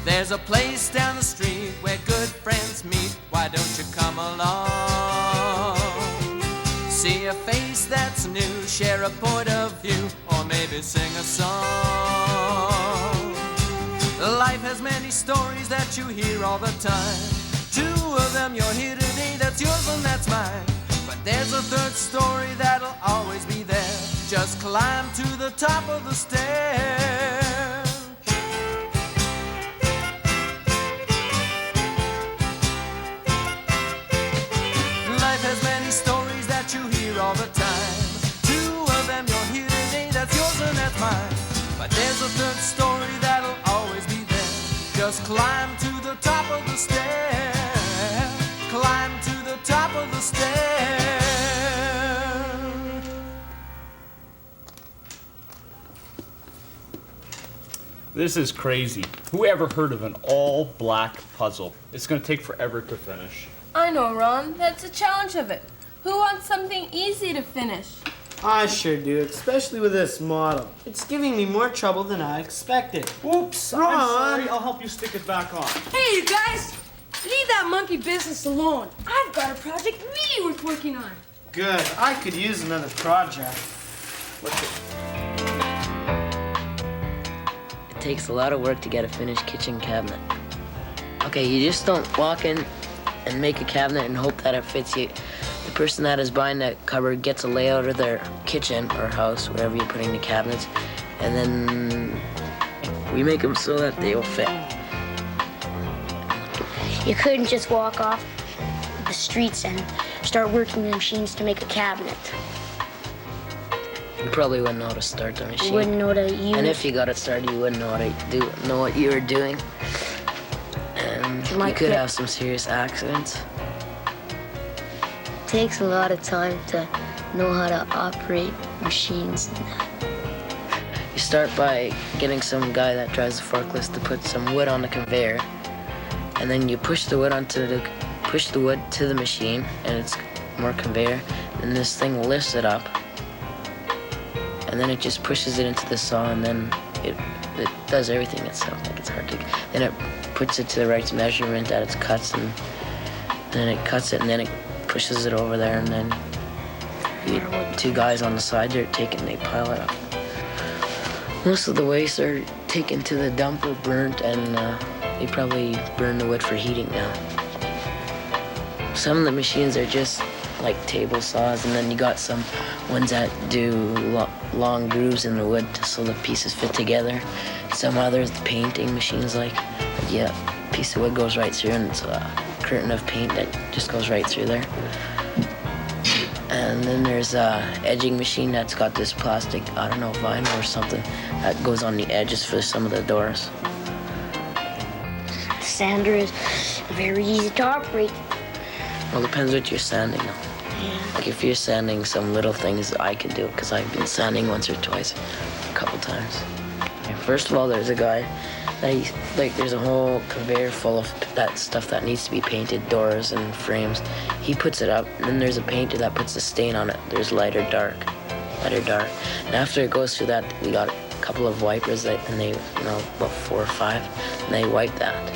There's a place down the street where good friends meet. Why don't you come along? See a face that's new, share a point of view, or maybe sing a song. Life has many stories that you hear all the time. Two of them you'll hear today, that's yours and that's mine. But there's a third story that'll always be there. Just climb to the top of the stair. Life has many stories that you hear all the time. Two of them you'll hear today, that's yours and that's mine. But there's a third story that'll always be there. Just climb to the top of the stair. Climb to the top of the stair. This is crazy. Who ever heard of an all-black puzzle? It's gonna take forever to finish. I know, Ron. That's the challenge of it. Who wants something easy to finish? I sure do, especially with this model. It's giving me more trouble than I expected. Oops, Ron. I'm sorry. I'll help you stick it back on. Hey, you guys! Leave that monkey business alone. I've got a project really worth working on. Good, I could use another project. It takes a lot of work to get a finished kitchen cabinet. Okay, you just don't walk in and make a cabinet and hope that it fits you. The person that is buying that cupboard gets a layout of their kitchen or house, wherever you're putting the cabinets, and then we make them so that they will fit. You couldn't just walk off the streets and start working the machines to make a cabinet. You probably wouldn't know how to start the machine. You wouldn't know to use. And if you got it started, you wouldn't know what you were doing. And you could have some serious accidents. It takes a lot of time to know how to operate machines. You start by getting some guy that drives a forklift to put some wood on the conveyor, and then you push the wood to the machine, and it's more conveyor, and this thing lifts it up, and then it just pushes it into the saw, and then it does everything itself. Like, it's hard to. Then it puts it to the right measurement that it cuts, and then it cuts it, and then it pushes it over there, and then two guys on the side there they pile it up. Most of the wastes are taken to the dump or burnt, and they probably burn the wood for heating now. Some of the machines are just like table saws, and then you got some ones that do long grooves in the wood so the pieces fit together. Some others, the painting machines, like, yeah, a piece of wood goes right through, and it's a curtain of paint that just goes right through there. And then there's a edging machine that's got this plastic, I don't know, vinyl or something that goes on the edges for some of the doors. Sander is very easy to operate. Well, it depends what you're sanding though. Yeah. Like if you're sanding some little things, I can do it because I've been sanding once or twice, a couple times. First of all, there's a guy that there's a whole conveyor full of that stuff that needs to be painted, doors and frames. He puts it up, and then there's a painter that puts the stain on it. There's light or dark. And after it goes through that, we got a couple of wipers, and they, about 4 or 5, and they wipe that.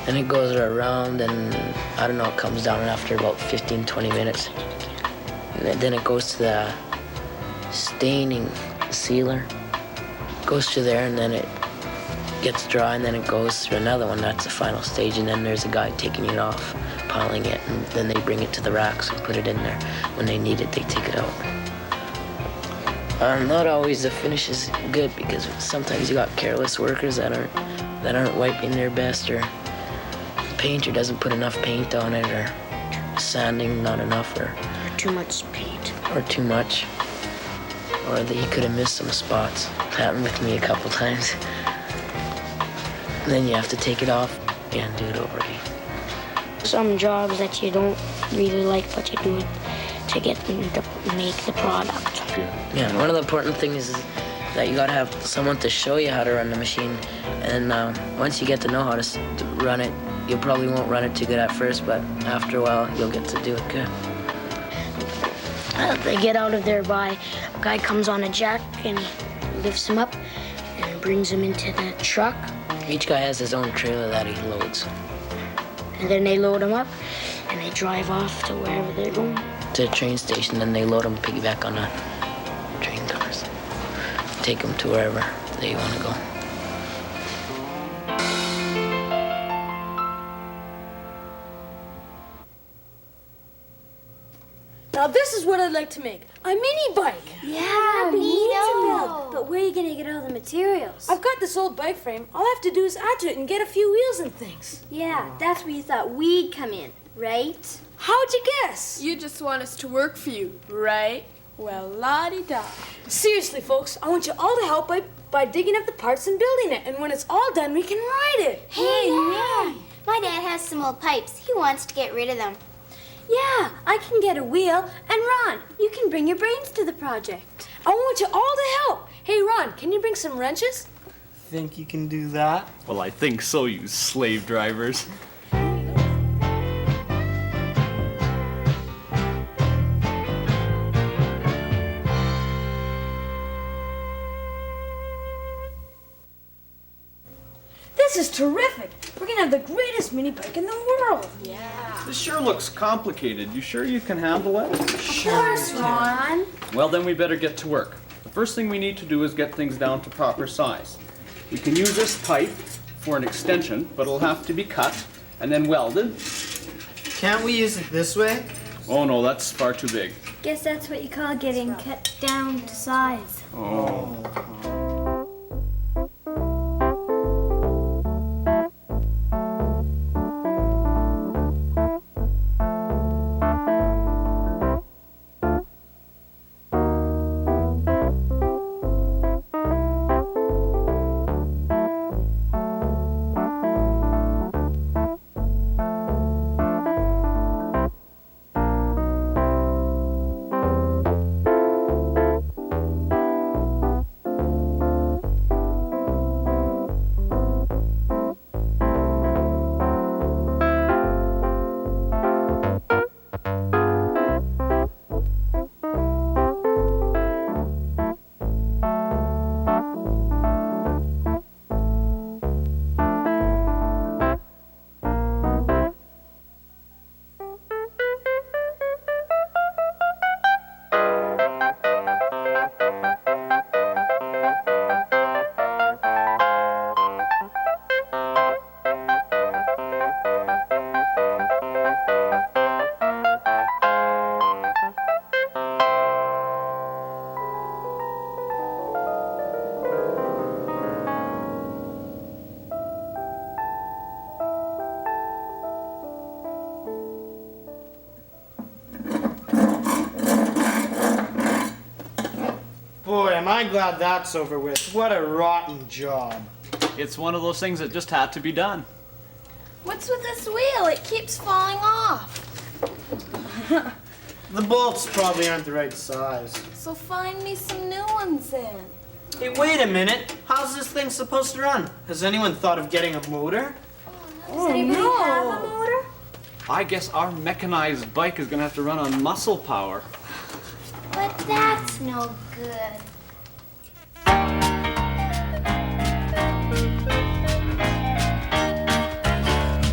Then it goes around, and I don't know, it comes down after about 15, 20 minutes. And then it goes to the staining sealer. It goes to there, and then it gets dry, and then it goes through another one. That's the final stage, and then there's a guy taking it off, piling it, and then they bring it to the racks and put it in there. When they need it, they take it out. Not always the finish is good, because sometimes you got careless workers that aren't wiping their best, or the painter doesn't put enough paint on it, or sanding not enough, or too much paint. Or too much. Or that he could have missed some spots. Happened with me a couple times. And then you have to take it off and do it over again. Some jobs that you don't really like, but you do it to get them to make the product. Yeah, one of the important things is that you gotta have someone to show you how to run the machine. And once you get to know how to run it, you probably won't run it too good at first, but after a while, you'll get to do it good. They get out of there by, a guy comes on a jack and he lifts him up and brings him into the truck. Each guy has his own trailer that he loads. And then they load them up and they drive off to wherever they're going. To the train station, then they load them piggyback on the train cars. Take them to wherever they want to go. Now this is what I'd like to make. A mini bike. Yeah, me too. But where are you gonna get all the materials? I've got this old bike frame. All I have to do is add to it and get a few wheels and things. Yeah, that's where you thought we'd come in, right? How'd you guess? You just want us to work for you, right? Well, la-di-da. Seriously, folks, I want you all to help by digging up the parts and building it. And when it's all done, we can ride it. Hey, yeah. My dad has some old pipes. He wants to get rid of them. Yeah, I can get a wheel. And Ron, you can bring your brains to the project. I want you all to help. Hey, Ron, can you bring some wrenches? Think you can do that? Well, I think so, you slave drivers. This is terrific. We're gonna have the greatest mini bike in the world. This sure looks complicated. You sure you can handle it? Of course, Ron. Well, then we better get to work. The first thing we need to do is get things down to proper size. We can use this pipe for an extension, but it'll have to be cut and then welded. Can't we use it this way? Oh no, that's far too big. Guess that's what you call getting cut down to size. Boy, am I glad that's over with. What a rotten job. It's one of those things that just had to be done. What's with this wheel? It keeps falling off. The bolts probably aren't the right size. So find me some new ones then. Hey, wait a minute. How's this thing supposed to run? Has anyone thought of getting a motor? Does anybody have a motor? I guess our mechanized bike is gonna have to run on muscle power. But that's no good.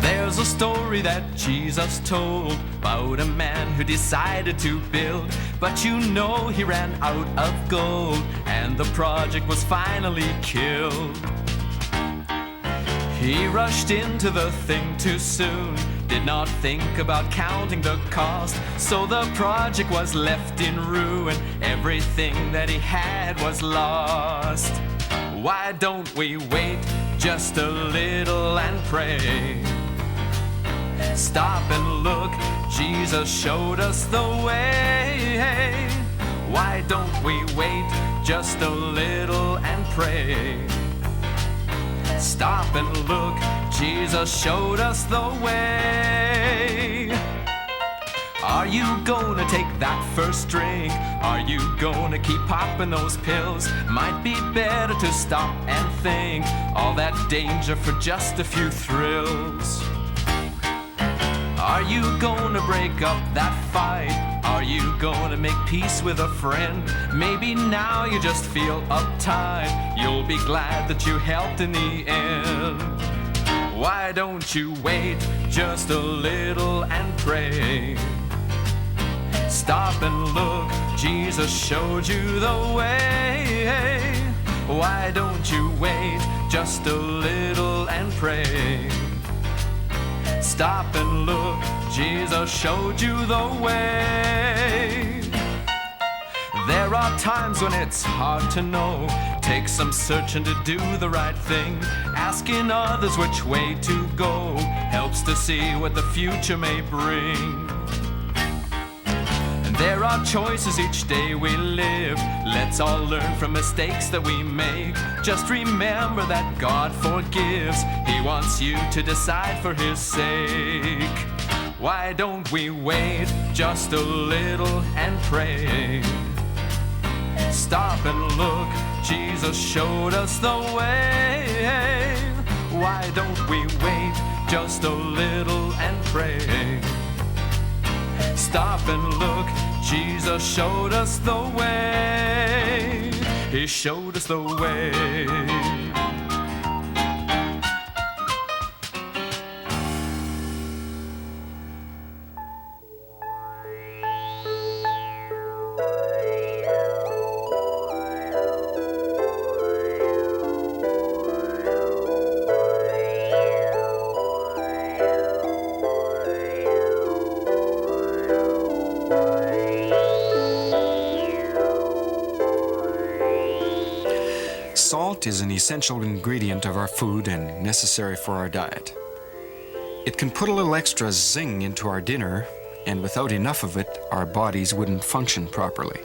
There's a story that Jesus told about a man who decided to build, but you know he ran out of gold and the project was finally killed. He rushed into the thing too soon, did not think about counting the cost, so the project was left in ruin, everything that he had was lost. Why don't we wait just a little and pray? Stop and look, Jesus showed us the way. Why don't we wait just a little and pray? Stop and look, Jesus showed us the way. Are you gonna take that first drink? Are you gonna keep popping those pills? Might be better to stop and think, all that danger for just a few thrills. Are you gonna break up that fight? Are you gonna make peace with a friend? Maybe now you just feel uptight. You'll be glad that you helped in the end. Why don't you wait just a little and pray? Stop and look, Jesus showed you the way. Why don't you wait just a little and pray? Stop and look, Jesus showed you the way. There are times when it's hard to know. Take some searching to do the right thing. Asking others which way to go helps to see what the future may bring. There are choices each day we live. Let's all learn from mistakes that we make. Just remember that God forgives. He wants you to decide for His sake. Why don't we wait just a little and pray? Stop and look, Jesus showed us the way. Why don't we wait just a little and pray? Stop and look, Jesus showed us the way. He showed us the way. Salt is an essential ingredient of our food and necessary for our diet. It can put a little extra zing into our dinner, and without enough of it, our bodies wouldn't function properly.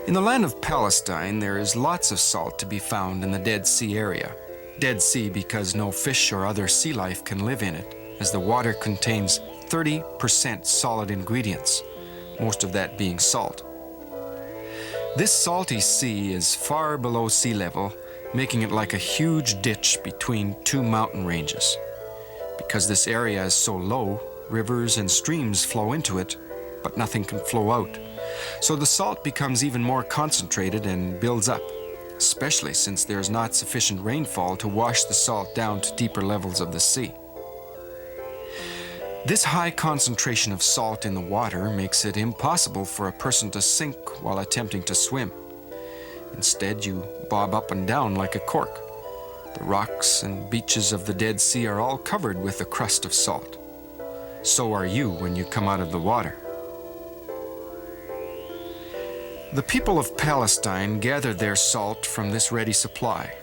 In the land of Palestine, there is lots of salt to be found in the Dead Sea area. Dead Sea because no fish or other sea life can live in it, as the water contains 30% solid ingredients, most of that being salt. This salty sea is far below sea level, making it like a huge ditch between two mountain ranges. Because this area is so low, rivers and streams flow into it, but nothing can flow out. So the salt becomes even more concentrated and builds up, especially since there is not sufficient rainfall to wash the salt down to deeper levels of the sea. This high concentration of salt in the water makes it impossible for a person to sink while attempting to swim. Instead, you bob up and down like a cork. The rocks and beaches of the Dead Sea are all covered with a crust of salt. So are you when you come out of the water. The people of Palestine gathered their salt from this ready supply.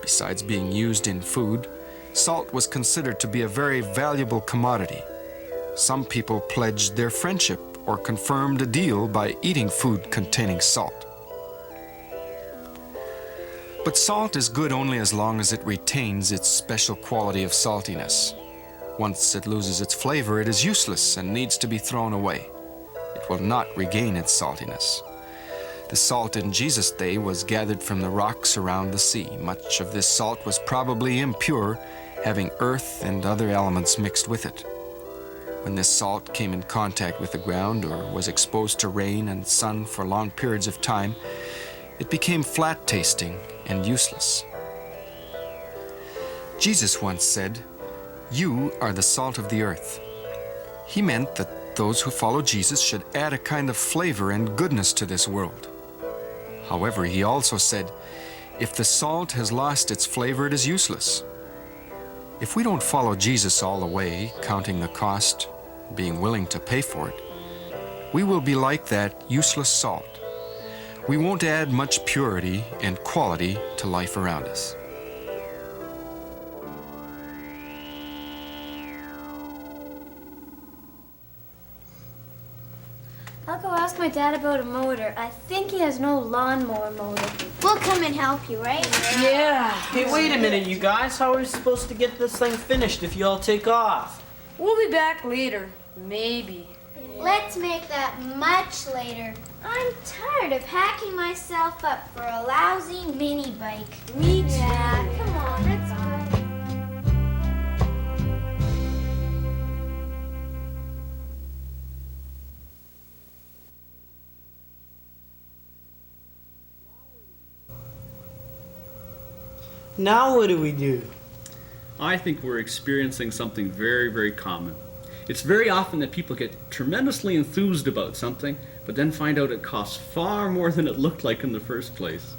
Besides being used in food, salt was considered to be a very valuable commodity. Some people pledged their friendship or confirmed a deal by eating food containing salt. But salt is good only as long as it retains its special quality of saltiness. Once it loses its flavor, it is useless and needs to be thrown away. It will not regain its saltiness. The salt in Jesus' day was gathered from the rocks around the sea. Much of this salt was probably impure, having earth and other elements mixed with it. When this salt came in contact with the ground or was exposed to rain and sun for long periods of time, it became flat-tasting and useless. Jesus once said, "You are the salt of the earth." He meant that those who follow Jesus should add a kind of flavor and goodness to this world. However, he also said, if the salt has lost its flavor, it is useless. If we don't follow Jesus all the way, counting the cost, being willing to pay for it, we will be like that useless salt. We won't add much purity and quality to life around us. I'll go ask my dad about a motor. I think he has no lawnmower motor. We'll come and help you, right? Yeah. Hey, wait a minute, you guys. How are we supposed to get this thing finished if you all take off? We'll be back later. Maybe. Let's make that much later. I'm tired of hacking myself up for a lousy mini bike. Me too. Yeah, come on, let's go. Now what do we do? I think we're experiencing something very, very common. It's very often that people get tremendously enthused about something, but then find out it costs far more than it looked like in the first place.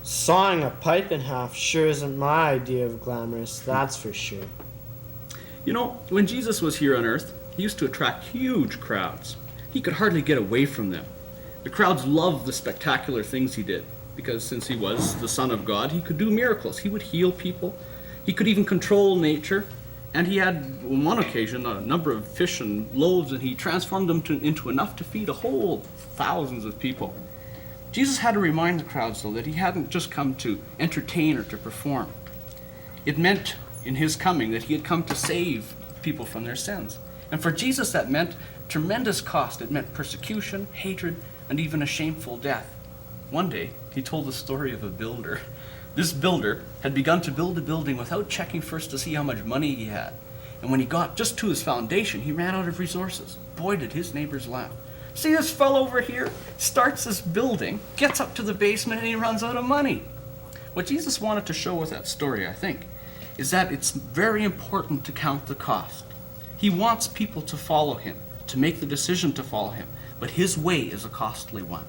Sawing a pipe in half sure isn't my idea of glamorous, that's for sure. You know, when Jesus was here on earth, he used to attract huge crowds. He could hardly get away from them. The crowds loved the spectacular things he did, because since he was the Son of God, he could do miracles. He would heal people. He could even control nature. And he had, on one occasion, a number of fish and loaves, and he transformed them into enough to feed a whole thousands of people. Jesus had to remind the crowds, though, that he hadn't just come to entertain or to perform. It meant, in his coming, that he had come to save people from their sins. And for Jesus, that meant tremendous cost. It meant persecution, hatred, and even a shameful death. One day, he told the story of a builder. This builder had begun to build a building without checking first to see how much money he had. And when he got just to his foundation, he ran out of resources. Boy, did his neighbors laugh. See this fellow over here? Starts this building, gets up to the basement, and he runs out of money. What Jesus wanted to show with that story, I think, is that it's very important to count the cost. He wants people to follow him, to make the decision to follow him, but his way is a costly one.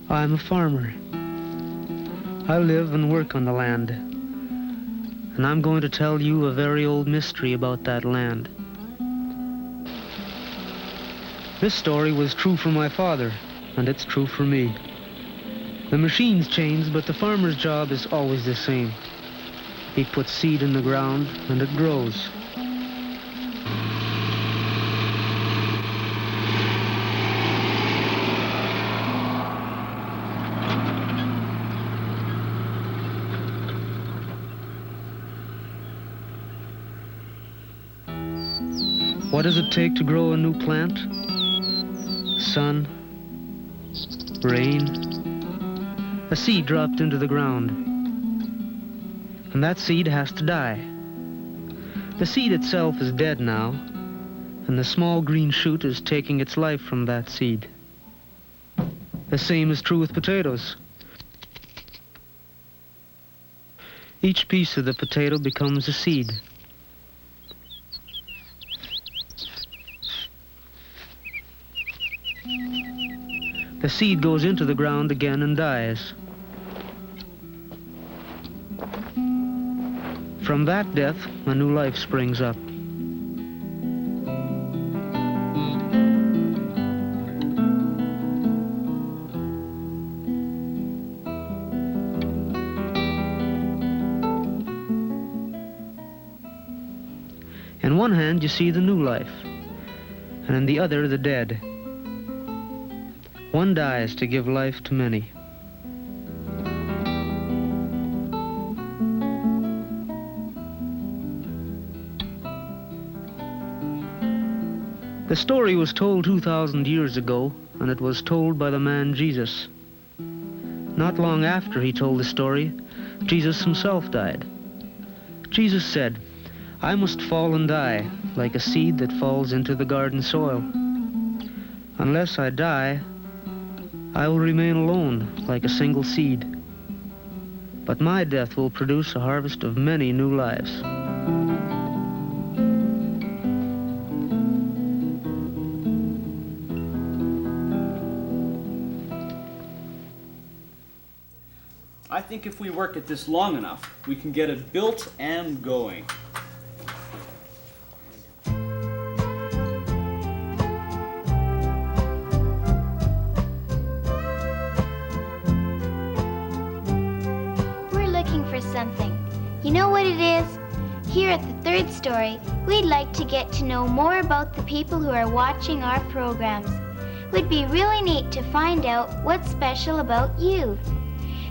I'm a farmer. I live and work on the land. And I'm going to tell you a very old mystery about that land. This story was true for my father, and it's true for me. The machines change, but the farmer's job is always the same. He puts seed in the ground, and it grows. What does it take to grow a new plant? Sun, rain, a seed dropped into the ground. And that seed has to die. The seed itself is dead now, and the small green shoot is taking its life from that seed. The same is true with potatoes. Each piece of the potato becomes a seed. The seed goes into the ground again and dies. From that death, a new life springs up. In one hand, you see the new life, and in the other, the dead. One dies to give life to many. The story was told 2,000 years ago, and it was told by the man Jesus. Not long after he told the story, Jesus himself died. Jesus said, "I must fall and die, like a seed that falls into the garden soil. Unless I die, I will remain alone, like a single seed. But my death will produce a harvest of many new lives." I think if we work at this long enough, we can get it built and going. Something. You know what it is? Here at the third story, we'd like to get to know more about the people who are watching our programs. It would be really neat to find out what's special about you.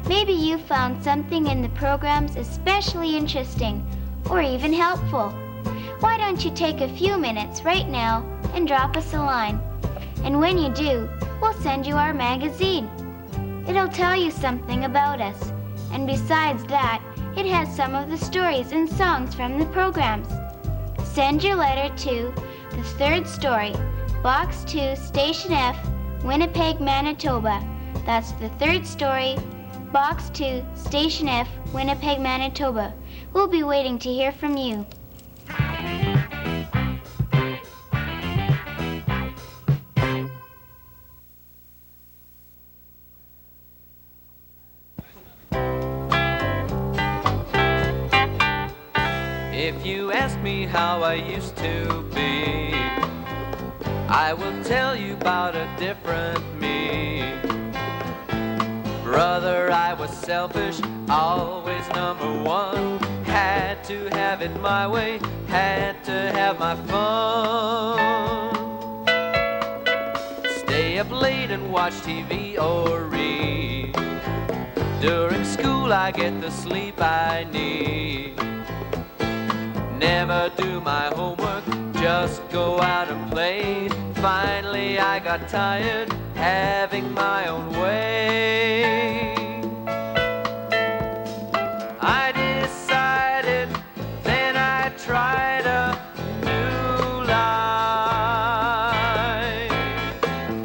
Maybe you found something in the programs especially interesting or even helpful. Why don't you take a few minutes right now and drop us a line? And when you do, we'll send you our magazine. It'll tell you something about us. And besides that, it has some of the stories and songs from the programs. Send your letter to The Third Story, Box 2, Station F, Winnipeg, Manitoba. That's The Third Story, Box 2, Station F, Winnipeg, Manitoba. We'll be waiting to hear from you. If you ask me how I used to be, I will tell you about a different me. Brother, I was selfish, always number one. Had to have it my way, had to have my fun. Stay up late and watch TV or read. During school I get the sleep I need. Never do my homework, just go out and play. Finally I got tired, having my own way. I decided, then I tried a new life.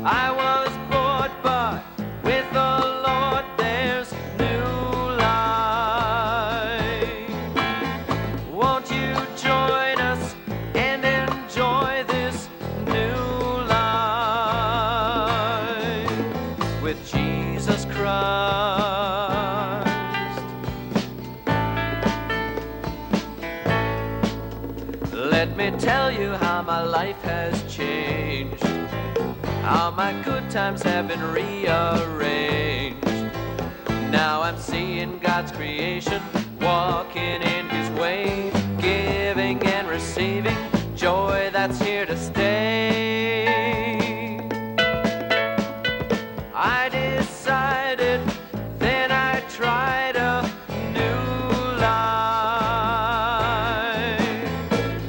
I was bored, but with the Lord there's new life. Won't you join us and enjoy this new life with Jesus Christ? Let me tell you how my life has changed, how my good times have been rearranged. Now I'm seeing God's creation, walking in His way, giving and receiving joy that's here to stay. I decided, then I tried a new life.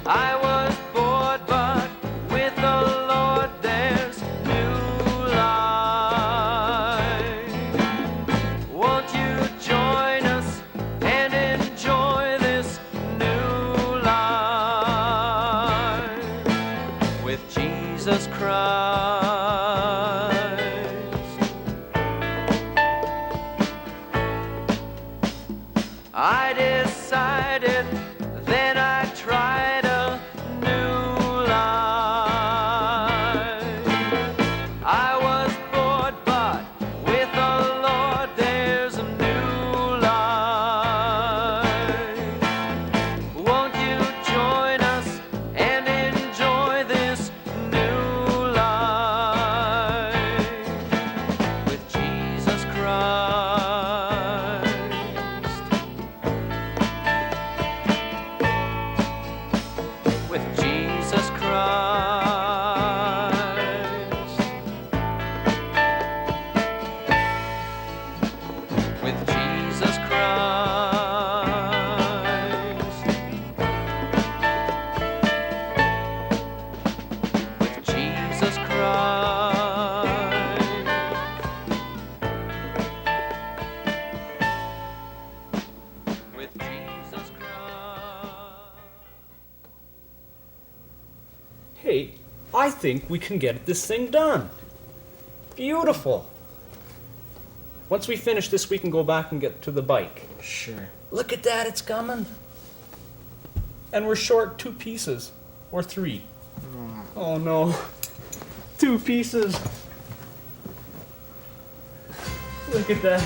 I was bored, but with the Lord there's new life. Won't you join us and enjoy this new life with Jesus Christ? I decided, then I tried a new life. I was bored, but with the Lord there's a new life. Won't you join us and enjoy this new life with Jesus Christ? With Jesus Christ. With Jesus Christ. With Jesus Christ. With Jesus Christ. Hey, I think we can get this thing done. Beautiful. Once we finish this, we can go back and get to the bike. Sure. Look at that, it's coming. And we're short 2 pieces. Or 3. Oh no. 2 pieces. Look at that.